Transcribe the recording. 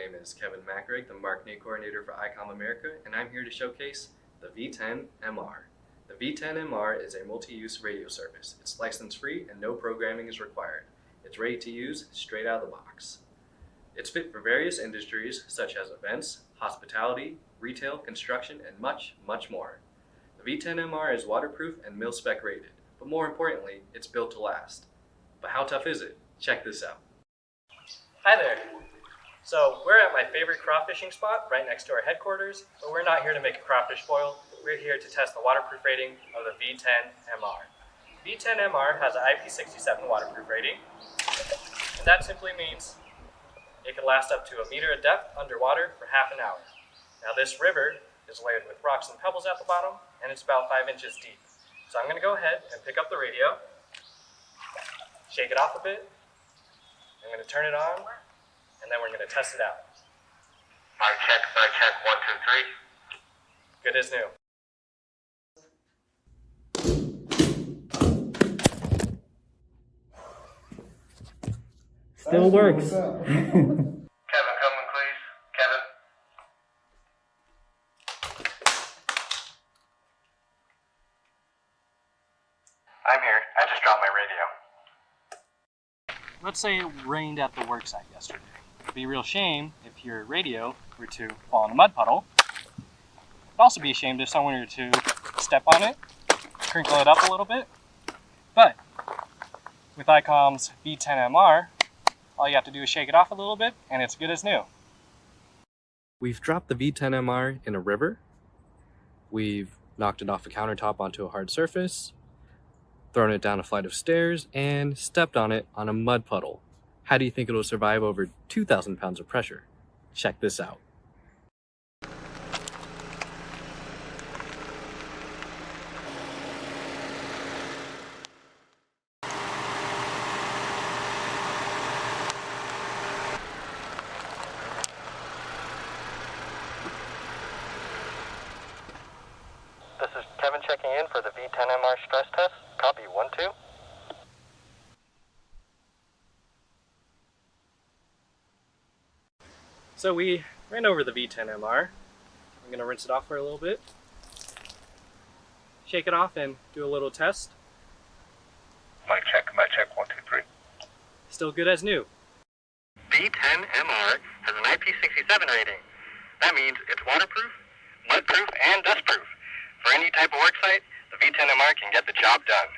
name is Kevin Mackrig, the Marketing Coordinator for ICOM America, and I'm here to showcase the V10MR. The V10MR is a multi-use radio service. It's license-free and no programming is required. It's ready to use straight out of the box. It's fit for various industries such as events, hospitality, retail, construction, and much, much more. The V10MR is waterproof and mil-spec rated, but more importantly, it's built to last. But how tough is it? Check this out. Hi there. So we're at my favorite crawfishing spot right next to our headquarters, but we're not here to make a crawfish boil. We're here to test the waterproof rating of the V10MR. V10MR has an IP67 waterproof rating, and that simply means it can last up to 1 meter of depth underwater for half an hour. Now this river is layered with rocks and pebbles at the bottom, and it's about 5 inches deep. So I'm going to go ahead and pick up the radio, shake it off a bit, I'm going to turn it on, and then we're going to test it out. Mic check, 1, 2, 3. Good as new. Still works. Kevin, come in, please. Kevin. I'm here. I just dropped my radio. Let's say it rained at the worksite yesterday. It'd be a real shame if your radio were to fall in a mud puddle. It'd also be a shame if someone were to step on it, crinkle it up a little bit. But with ICOM's V10MR, all you have to do is shake it off a little bit and it's good as new. We've dropped the V10MR in a river. We've knocked it off a countertop onto a hard surface, thrown it down a flight of stairs, and stepped on it on a mud puddle. How do you think it'll survive over 2,000 pounds of pressure? Check this out. This is Kevin checking in for the V10MR stress test. Copy 1, 2. So we ran over the V10MR. I'm going to rinse it off for a little bit, shake it off, and do a little test. Mic check, 1, 2, 3. Still good as new. V10MR has an IP67 rating. That means it's waterproof, mudproof, and dustproof. For any type of worksite, the V10MR can get the job done.